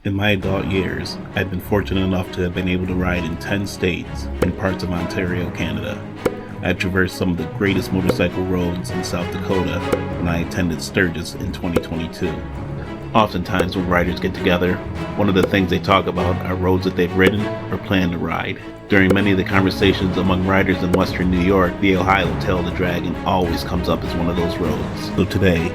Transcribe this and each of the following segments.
In my adult years, I've been fortunate enough to have been able to ride in 10 states and parts of Ontario, Canada. I've traversed some of the greatest motorcycle roads in South Dakota when I attended Sturgis in 2022. Oftentimes when riders get together, one of the things they talk about are roads that they've ridden or plan to ride. During many of the conversations among riders in Western New York, the Ohio Tail of the Dragon always comes up as one of those roads. So today,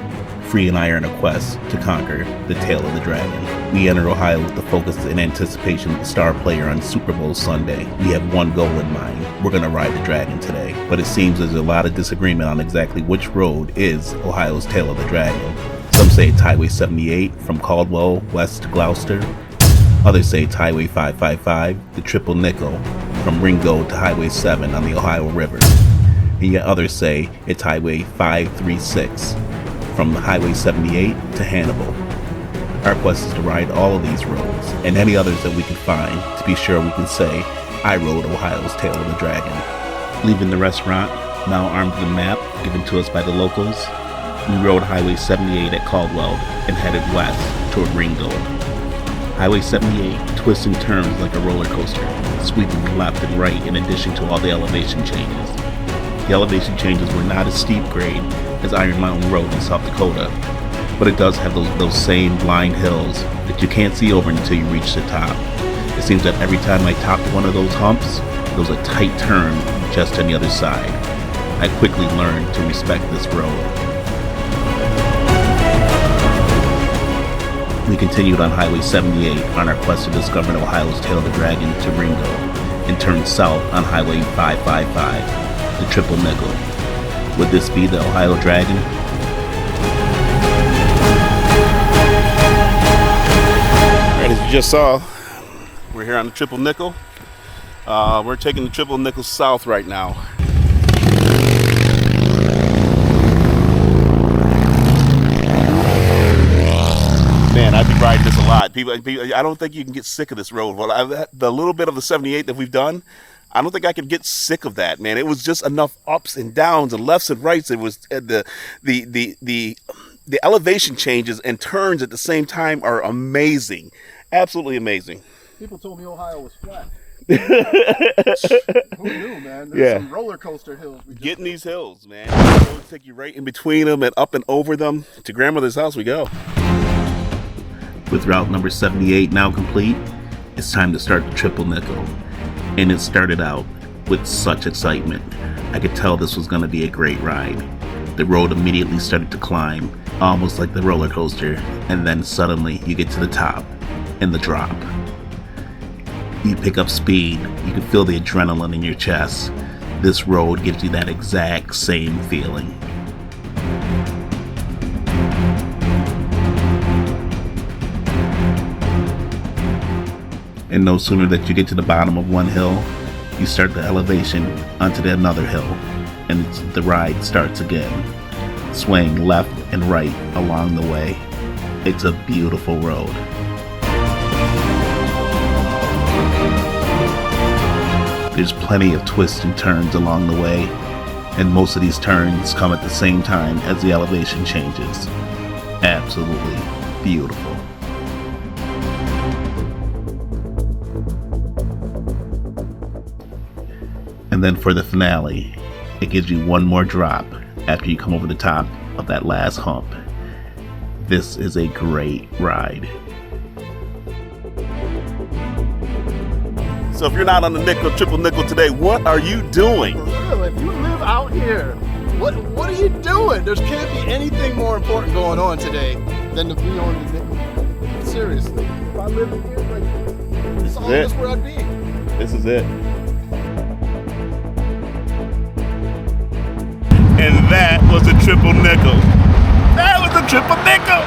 Free and I are on a quest to conquer the Tail of the Dragon. We enter Ohio with the focus and anticipation of the star player on Super Bowl Sunday. We have one goal in mind. We're going to ride the Dragon today. But it seems there's a lot of disagreement on exactly which road is Ohio's Tail of the Dragon. Some say it's Highway 78 from Caldwell west to Gloucester. Others say it's Highway 555, the Triple Nickel, from Ringo to Highway 7 on the Ohio River. And yet others say it's Highway 536, from Highway 78 to Hannibal. Our quest is to ride all of these roads, and any others that we can find, to be sure we can say, I rode Ohio's Tail of the Dragon. Leaving the restaurant, now armed with a map given to us by the locals, we rode Highway 78 at Caldwell and headed west toward Ringo. Highway 78 twists and turns like a roller coaster, sweeping left and right in addition to all the elevation changes. The elevation changes were not as steep grade as Iron Mountain Road in South Dakota, but it does have those same blind hills that you can't see over until you reach the top. It seems that every time I topped one of those humps, there was a tight turn just on the other side. I quickly learned to respect this road. We continued on Highway 78 on our quest to discover Ohio's Tail of the Dragon to Ringo, and turned south on Highway 555, the Triple Nickel. Would this be the Ohio Dragon? Alright, as you just saw, we're here on the Triple Nickel. We're taking the Triple Nickel south right now. Man, I've been riding this a lot. People, I don't think you can get sick of this road. Well, the little bit of the 78 that we've done, I don't think I could get sick of that, man. It was just enough ups and downs and lefts and rights. It was the elevation changes and turns at the same time are amazing, absolutely amazing. People told me Ohio was flat. Who knew, man? There's some roller coaster hills. Getting these hills, man. It'll take you right in between them and up and over them. To grandmother's house we go. With route number 78 now complete, it's time to start the Triple Nickel. And it started out with such excitement. I could tell this was going to be a great ride. The road immediately started to climb, almost like the roller coaster, and then suddenly you get to the top and the drop. You pick up speed, you can feel the adrenaline in your chest. This road gives you that exact same feeling. And no sooner that you get to the bottom of one hill, you start the elevation onto another hill, and the ride starts again, swaying left and right along the way. It's a beautiful road. There's plenty of twists and turns along the way, and most of these turns come at the same time as the elevation changes. Absolutely beautiful. And then for the finale, it gives you one more drop after you come over the top of that last hump. This is a great ride. So if you're not on the Triple Nickel today, what are you doing? For real, if you live out here, what are you doing? There can't be anything more important going on today than to be on the Nickel. Seriously, if I lived here, like, this is where I'd be. This is it. And that was the Triple Nickel. That was the Triple Nickel.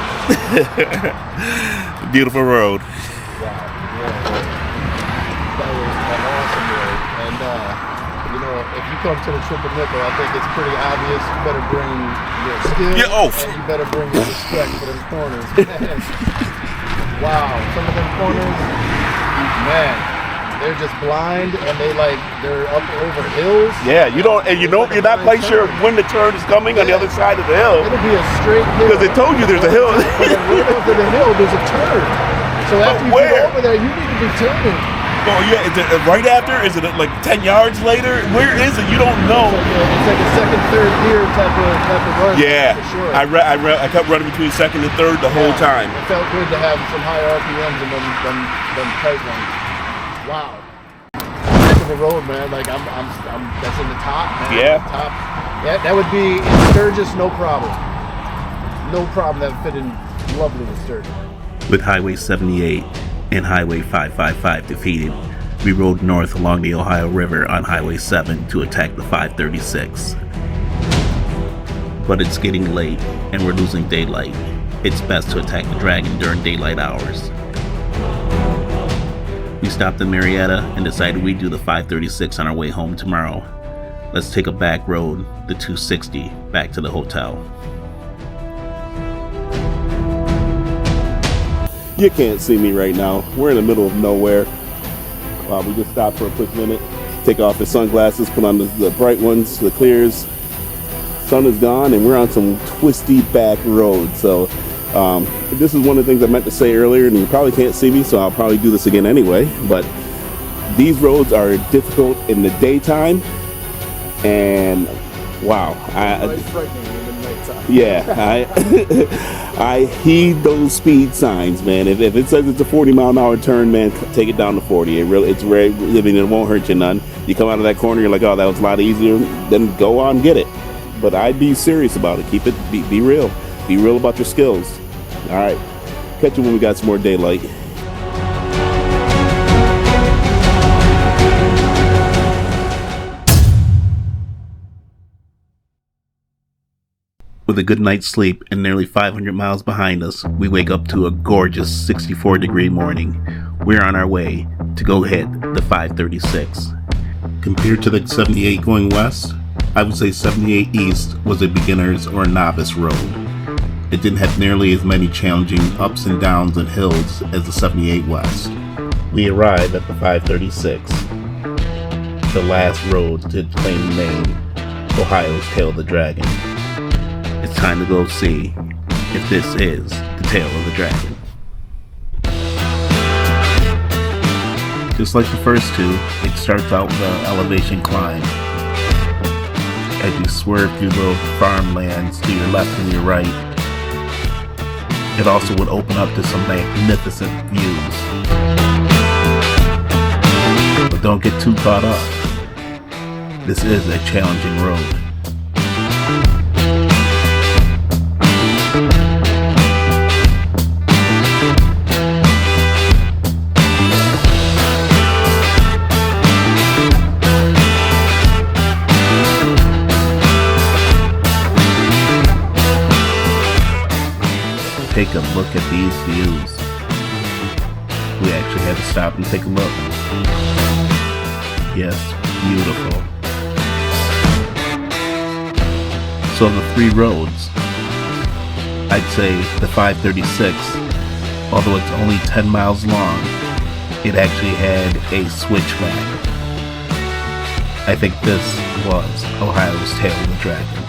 Beautiful road. Wow, yeah. That was an awesome road. And, if you come to the Triple Nickel, I think it's pretty obvious. You better bring your skill, and you better bring your respect for them corners. Man. Wow, some of them corners, man. They're just blind, and they're up over hills. Yeah, you're not quite sure when the turn is coming on the other side of the hill. It'll be a straight hill. Because they told you there's a hill. But then right over the hill, there's a turn. So after you get over there, you need to be turning. Oh yeah, is it right after? Is it like 10 yards later? Where is it? You don't know. It's like a second, third gear type of run. Yeah, for sure. I kept running between second and third the whole time. It felt good to have some high RPMs and them tight ones. Wow. Back of the road, man. Like I'm that's in the top, man. Yeah. Top. Yeah, that would be in Sturgis, no problem. No problem. That would fit in lovely with Sturgis. With Highway 78 and Highway 555 defeated, we rode north along the Ohio River on Highway 7 to attack the 536. But it's getting late and we're losing daylight. It's best to attack the Dragon during daylight hours. We stopped in Marietta and decided we'd do the 536 on our way home tomorrow. Let's take a back road, the 260, back to the hotel. You can't see me right now. We're in the middle of nowhere. We just stopped for a quick minute. Take off the sunglasses, put on the bright ones, the clears. Sun is gone and we're on some twisty back roads. So this is one of the things I meant to say earlier, and you probably can't see me, so I'll probably do this again anyway. But these roads are difficult in the daytime, and wow. I heed those speed signs, man. If it says it's a 40-mile-an-hour turn, man, take it down to 40. It's very, I mean, it won't hurt you none. You come out of that corner, you're like, oh, that was a lot easier. Then go on, get it. But I'd be serious about it. Keep it, be real. Be real about your skills. All right, catch you when we got some more daylight. With a good night's sleep and nearly 500 miles behind us, we wake up to a gorgeous 64-degree morning. We're on our way to go hit the 536. Compared to the 78 going west, I would say 78 East was a beginner's or a novice road. It didn't have nearly as many challenging ups and downs and hills as the 78 West. We arrived at the 536, the last road to claim the name Ohio's Tail of the Dragon. It's time to go see if this is the Tail of the Dragon. Just like the first two, it starts out with an elevation climb. As you swerve through little farmlands to your left and your right, it also would open up to some magnificent views. But don't get too caught up. This is a challenging road. Take a look at these views. We actually had to stop and take a look. Yes, beautiful. So of the three roads, I'd say the 536, although it's only 10 miles long, it actually had a switchback. I think this was Ohio's Tail of the Dragon.